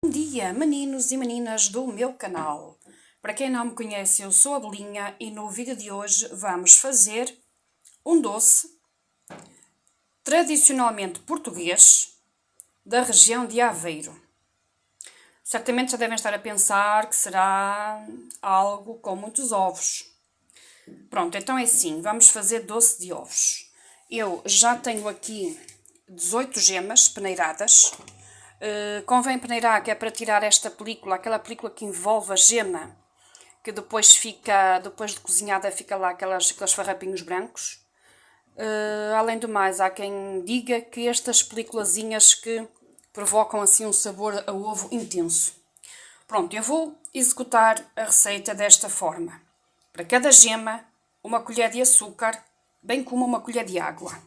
Bom dia, meninos e meninas do meu canal. Para quem não me conhece, eu sou a Belinha e no vídeo de hoje vamos fazer um doce tradicionalmente português da região de Aveiro. Certamente já devem estar a pensar que será algo com muitos ovos. Pronto, então é assim, vamos fazer doce de ovos. Eu já tenho aqui 18 gemas peneiradas. Convém peneirar, que é para tirar esta película, aquela película que envolve a gema, que depois de cozinhada, fica lá aqueles farrapinhos brancos. Além do mais, há quem diga que estas películazinhas que provocam assim um sabor a ovo intenso. Pronto, eu vou executar a receita desta forma. Para cada gema, uma colher de açúcar, bem como uma colher de água.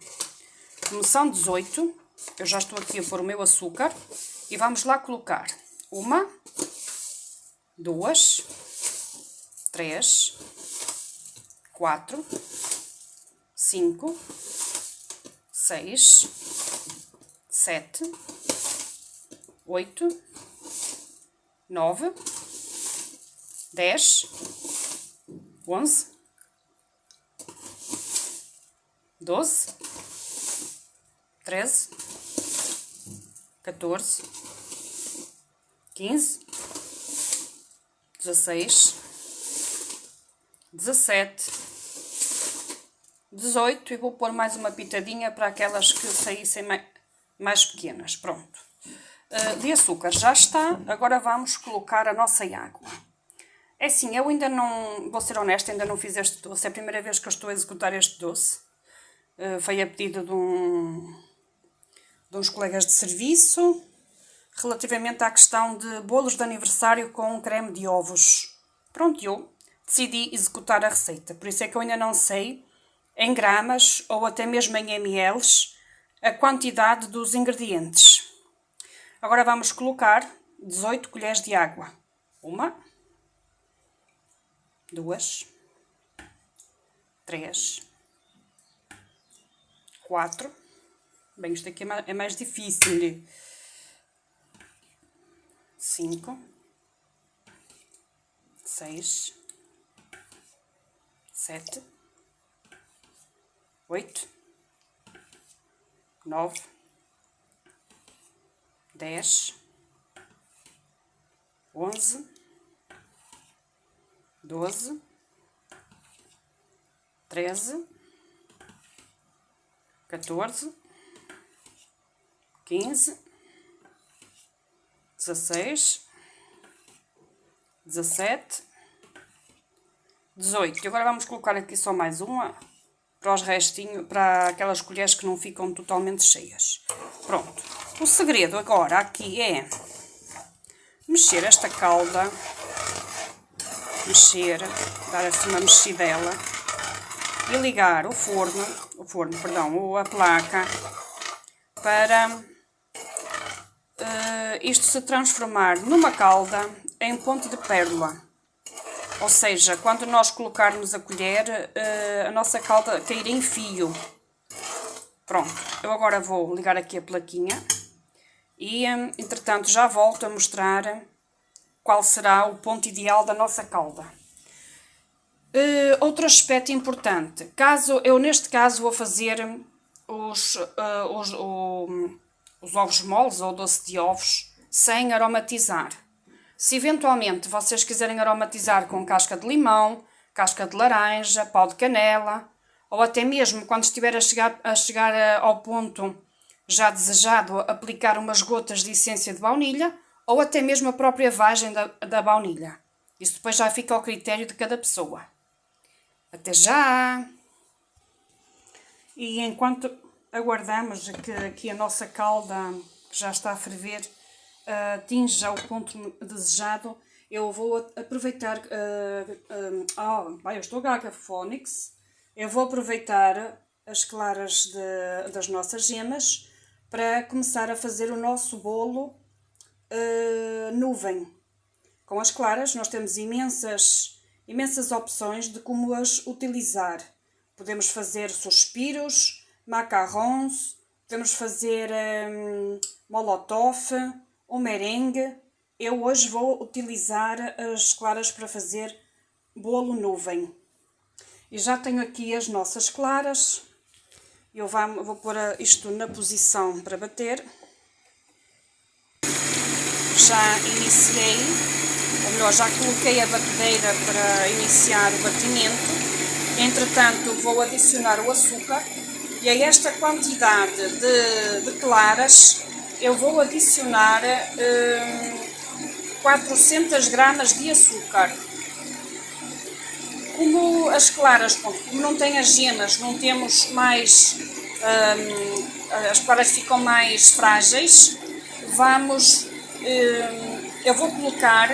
Como são 18, eu já estou aqui a pôr o meu açúcar e vamos lá colocar 1, 2, 3, 4, 5, 6, 7, 8, 9, 10, 11, 12, 13, 14, 15, 16, 17, 18 e vou pôr mais uma pitadinha para aquelas que saíssem mais pequenas. Pronto. De açúcar já está, agora vamos colocar a nossa água. É assim, eu ainda não, vou ser honesta, ainda não fiz este doce, é a primeira vez que eu estou a executar este doce. Foi a pedido de uns colegas de serviço, relativamente à questão de bolos de aniversário com creme de ovos. Pronto, eu decidi executar a receita, por isso é que eu ainda não sei, em gramas ou até mesmo em ml, a quantidade dos ingredientes. Agora vamos colocar 18 colheres de água. 1, 2, 3, 4. Bem, isto aqui é mais difícil. 5, 6, 7, 8, 9, 10, 11, 12, 13, 14, 15, 16, 17, 18. E agora vamos colocar aqui só mais uma para os restinhos, para aquelas colheres que não ficam totalmente cheias. Pronto. O segredo agora aqui é mexer esta calda, dar assim uma mexidela e ligar a placa para isto se transformar numa calda em ponto de pérola. Ou seja, quando nós colocarmos a colher, a nossa calda cair em fio. Pronto, eu agora vou ligar aqui a plaquinha e, entretanto, já volto a mostrar qual será o ponto ideal da nossa calda. Outro aspecto importante, neste caso vou fazer os ovos moles ou doce de ovos sem aromatizar. Se eventualmente vocês quiserem aromatizar com casca de limão, casca de laranja, pau de canela, ou até mesmo quando estiver a chegar ao ponto já desejado, aplicar umas gotas de essência de baunilha, ou até mesmo a própria vagem da baunilha. Isso depois já fica ao critério de cada pessoa. Até já! E enquanto aguardamos que aqui a nossa calda, que já está a ferver, atinja o ponto desejado, eu vou aproveitar... eu estou gaga, Phonics. Eu vou aproveitar as claras das nossas gemas para começar a fazer o nosso bolo nuvem. Com as claras nós temos imensas opções de como as utilizar. Podemos fazer suspiros, macarrons, podemos fazer molotov, um merengue. Eu hoje vou utilizar as claras para fazer bolo nuvem. E já tenho aqui as nossas claras. Eu vou pôr isto na posição para bater. Já iniciei, ou melhor, já coloquei a batedeira para iniciar o batimento. Entretanto, vou adicionar o açúcar. E a esta quantidade de claras, eu vou adicionar 400 gramas de açúcar. Como as claras, como não têm as gemas, não temos mais, as claras ficam mais frágeis, eu vou colocar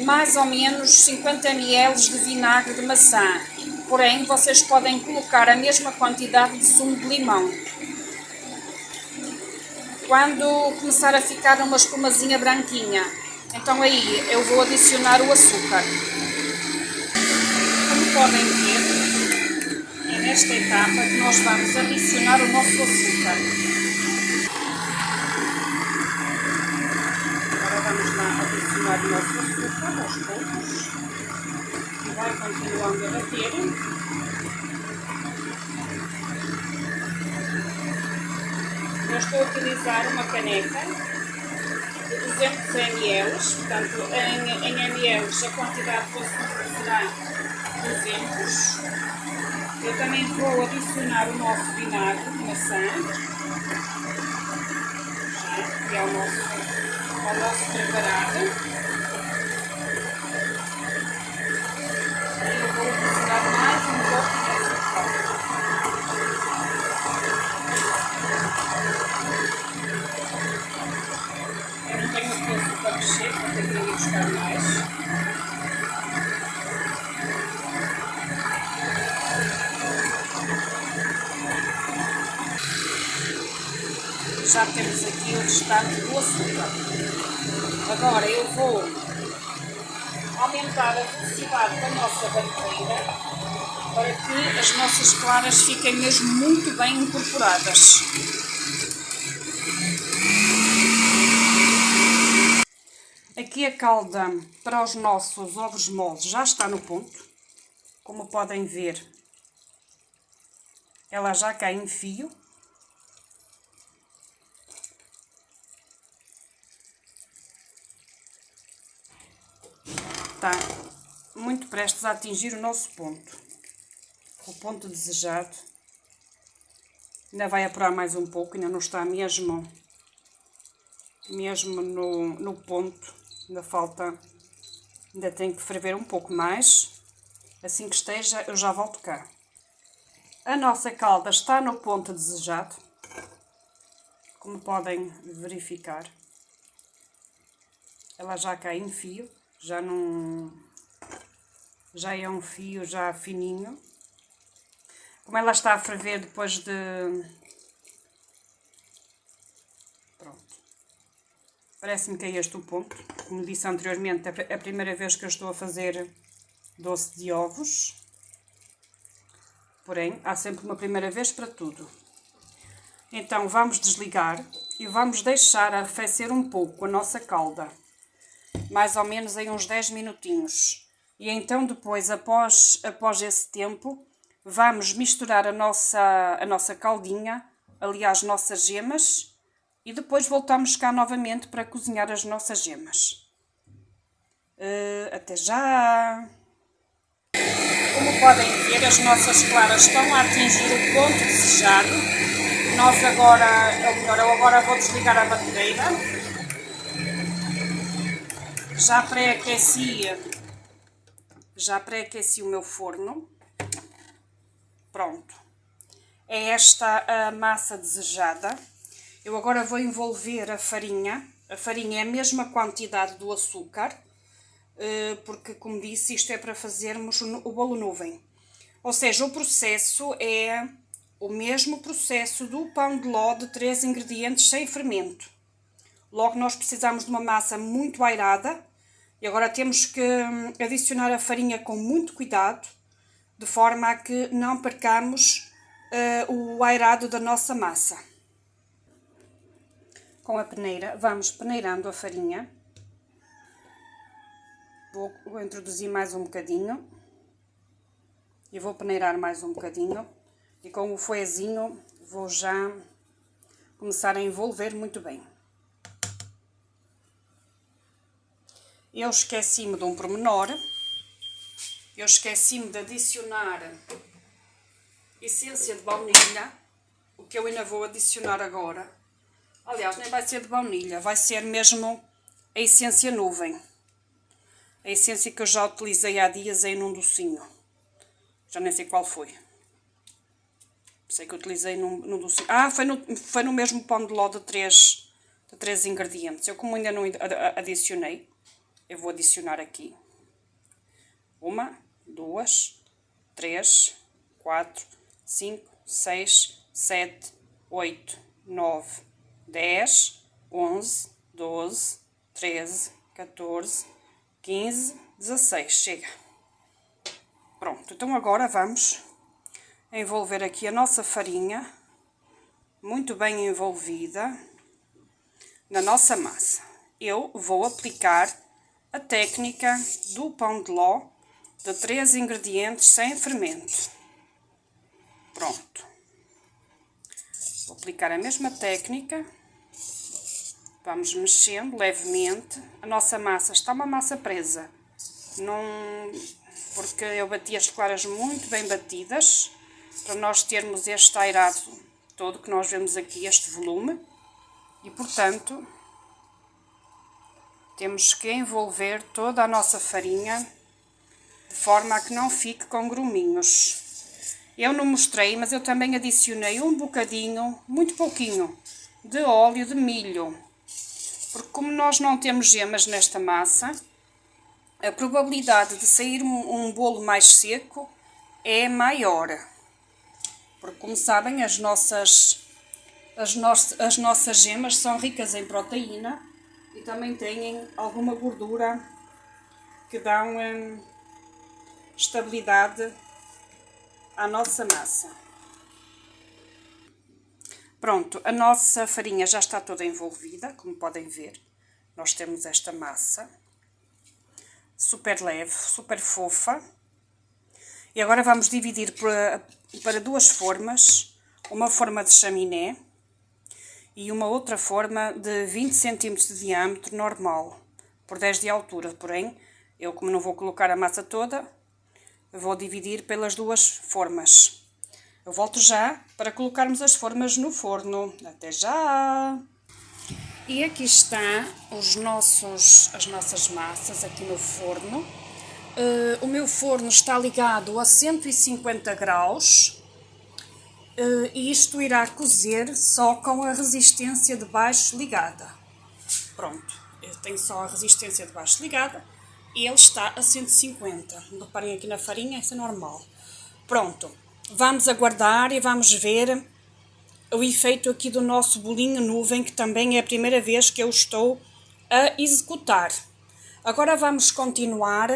mais ou menos 50 ml de vinagre de maçã. Porém, vocês podem colocar a mesma quantidade de sumo de limão. Quando começar a ficar uma espumazinha branquinha, então aí eu vou adicionar o açúcar. Como podem ver, é nesta etapa que nós vamos adicionar o nosso açúcar. Agora vamos lá adicionar o nosso açúcar aos poucos. E vai continuando a bater. Eu estou a utilizar uma caneca de 200 ml, portanto em ml a quantidade de açúcar será 200. Eu também vou adicionar o nosso vinagre de maçã, que é o nosso preparado. E eu vou adicionar mais um pouco de açúcar. Eu não tenho aqui açúcar mexer, vou ter que ir buscar mais. Já temos aqui o restante do açúcar. Agora eu vou aumentar a velocidade da nossa batedeira para que as nossas claras fiquem mesmo muito bem incorporadas. Aqui a calda para os nossos ovos moles já está no ponto. Como podem ver, ela já cai em fio. Está muito prestes a atingir o nosso ponto. O ponto desejado. Ainda vai apurar mais um pouco, ainda não está mesmo no ponto. Ainda falta, ainda tem que ferver um pouco mais. Assim que esteja, eu já volto cá. A nossa calda está no ponto desejado, como podem verificar. Ela já cai em fio, já é um fio já fininho. Como ela está a ferver depois de... Pronto. Parece-me que é este o ponto. Como disse anteriormente, é a primeira vez que eu estou a fazer doce de ovos. Porém, há sempre uma primeira vez para tudo. Então, vamos desligar e vamos deixar arrefecer um pouco a nossa calda. Mais ou menos em uns 10 minutinhos. E então, depois, após esse tempo, vamos misturar a nossa caldinha, ali as nossas gemas, e depois voltamos cá novamente para cozinhar as nossas gemas. Até já! Como podem ver, as nossas claras estão a atingir o ponto desejado. Nós agora, eu agora vou desligar a batedeira. Já pré-aqueci o meu forno. Pronto. É esta a massa desejada. Eu agora vou envolver a farinha. A farinha é a mesma quantidade do açúcar, porque, como disse, isto é para fazermos o bolo nuvem. Ou seja, o processo é o mesmo processo do pão de ló de 3 ingredientes sem fermento. Logo, nós precisamos de uma massa muito airada e agora temos que adicionar a farinha com muito cuidado, de forma a que não percamos o airado da nossa massa. Com a peneira, vamos peneirando a farinha. vou introduzir mais um bocadinho. E vou peneirar mais um bocadinho. E com o fouetzinho vou já começar a envolver muito bem. Eu esqueci-me de um pormenor. Eu esqueci-me de adicionar essência de baunilha. O que eu ainda vou adicionar agora. Aliás, nem vai ser de baunilha. Vai ser mesmo a essência nuvem. A essência que eu já utilizei há dias aí num docinho. Já nem sei qual foi. Sei que utilizei num docinho. Ah, foi no mesmo pão de ló de três ingredientes. Eu, como ainda não adicionei, eu vou adicionar aqui. 1, 2, 3, 4, 5, 6, 7, 8, 9, 10, 11, 12, 13, 14, 15, 16. Chega. Pronto, então agora vamos envolver aqui a nossa farinha, muito bem envolvida, na nossa massa. Eu vou aplicar a técnica do pão de ló de 3 ingredientes sem fermento. Pronto. Vou aplicar a mesma técnica. Vamos mexendo levemente. A nossa massa está uma massa presa. Porque eu bati as claras muito bem batidas, para nós termos este airado todo que nós vemos aqui, este volume. E, portanto, temos que envolver toda a nossa farinha de forma a que não fique com gruminhos. Eu não mostrei, mas eu também adicionei um bocadinho, muito pouquinho, de óleo de milho. Porque como nós não temos gemas nesta massa, a probabilidade de sair um bolo mais seco é maior. Porque, como sabem, as nossas gemas são ricas em proteína e também têm alguma gordura que dão estabilidade à nossa massa. Pronto, a nossa farinha já está toda envolvida, como podem ver. Nós temos esta massa super leve, super fofa. E agora vamos dividir para 2 formas. Uma forma de chaminé e uma outra forma de 20 cm de diâmetro normal, por 10 de altura. Porém, eu, como não vou colocar a massa toda, vou dividir pelas 2 formas. Eu volto já para colocarmos as formas no forno. Até já! E aqui está as nossas massas aqui no forno. O meu forno está ligado a 150 graus e isto irá cozer só com a resistência de baixo ligada. Pronto, eu tenho só a resistência de baixo ligada e ele está a 150. Reparem aqui na farinha, isso é normal. Pronto, vamos aguardar e vamos ver o efeito aqui do nosso bolinho nuvem, que também é a primeira vez que eu estou a executar. Agora vamos continuar,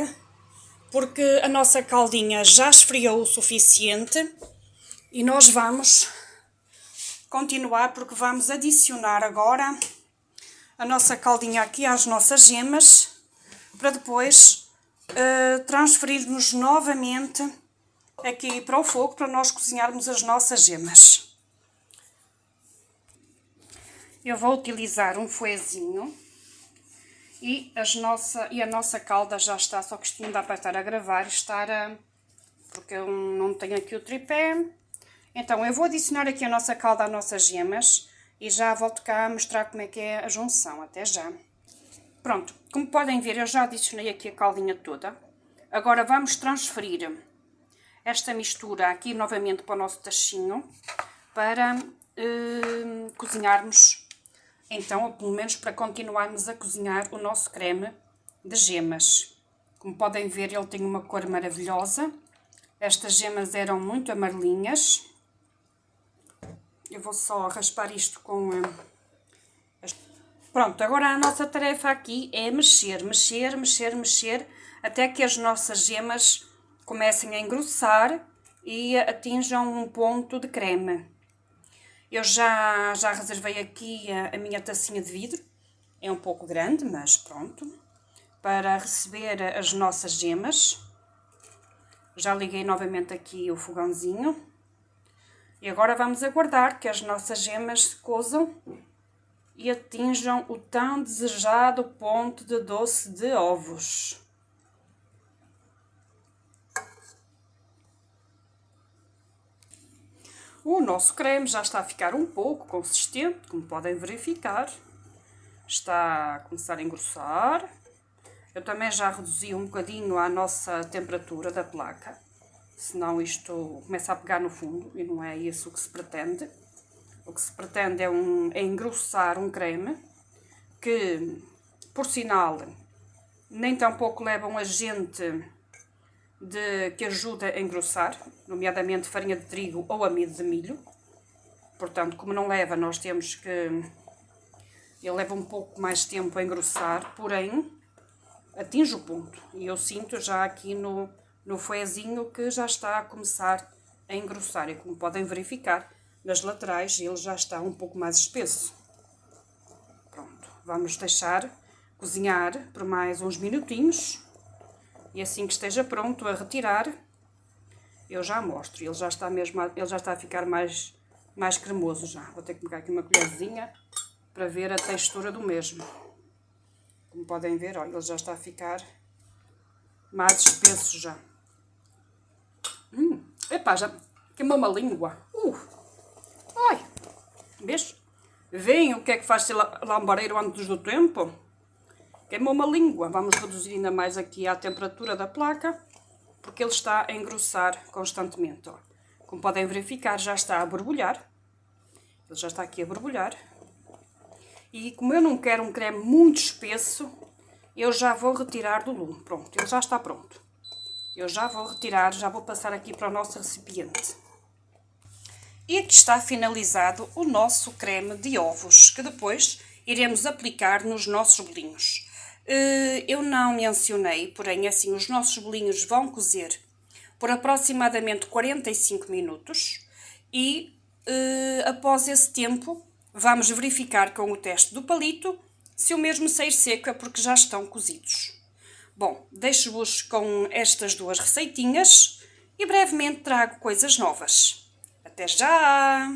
porque a nossa caldinha já esfriou o suficiente e nós vamos continuar, porque vamos adicionar agora a nossa caldinha aqui às nossas gemas, para depois transferirmos novamente aqui para o fogo, para nós cozinharmos as nossas gemas. Eu vou utilizar um fouetzinho e a nossa calda já está, só que isto não dá para estar a gravar, porque eu não tenho aqui o tripé. Então eu vou adicionar aqui a nossa calda às nossas gemas e já volto cá a mostrar como é que é a junção. Até já! Pronto, como podem ver, eu já adicionei aqui a caldinha toda. Agora vamos transferir esta mistura aqui novamente para o nosso tachinho para cozinharmos, então, ou pelo menos para continuarmos a cozinhar o nosso creme de gemas. Como podem ver, ele tem uma cor maravilhosa. Estas gemas eram muito amarelinhas. Eu vou só raspar isto com... Pronto, agora a nossa tarefa aqui é mexer, mexer, mexer, mexer, até que as nossas gemas comecem a engrossar e atinjam um ponto de creme. Eu já reservei aqui a minha tacinha de vidro. É um pouco grande, mas pronto. para receber as nossas gemas. Já liguei novamente aqui o fogãozinho. E agora vamos aguardar que as nossas gemas se cozam e atinjam o tão desejado ponto de doce de ovos. O nosso creme já está a ficar um pouco consistente, como podem verificar. Está a começar a engrossar. Eu também já reduzi um bocadinho a nossa temperatura da placa, senão isto começa a pegar no fundo e não é isso o que se pretende. O que se pretende é engrossar um creme que, por sinal, nem tampouco leva um agente que ajuda a engrossar, nomeadamente farinha de trigo ou amido de milho. Portanto, como não leva, nós temos que... Ele leva um pouco mais tempo a engrossar, porém, atinge o ponto. E eu sinto já aqui no foezinho que já está a começar a engrossar. E como podem verificar, nas laterais ele já está um pouco mais espesso. Pronto, vamos deixar cozinhar por mais uns minutinhos. E assim que esteja pronto a retirar, eu já mostro. Ele já está a ficar mais cremoso já. Vou ter que pegar aqui uma colherzinha para ver a textura do mesmo. Como podem ver, olha, ele já está a ficar mais espesso já. Epá, já queimou-me a língua. Ai, vês? Veem o que é que faz ser lambareiro antes do tempo? Queimou-me a língua. Vamos reduzir ainda mais aqui a temperatura da placa, porque ele está a engrossar constantemente. Ó. Como podem verificar, já está a borbulhar. Ele já está aqui a borbulhar. E como eu não quero um creme muito espesso, eu já vou retirar do lume. Pronto, ele já está pronto. Eu já vou retirar, já vou passar aqui para o nosso recipiente. E aqui está finalizado o nosso creme de ovos, que depois iremos aplicar nos nossos bolinhos. Eu não mencionei, porém, assim, os nossos bolinhos vão cozer por aproximadamente 45 minutos e após esse tempo vamos verificar com o teste do palito se o mesmo sair seco é porque já estão cozidos. Bom, deixo-vos com estas duas receitinhas e brevemente trago coisas novas. Até já!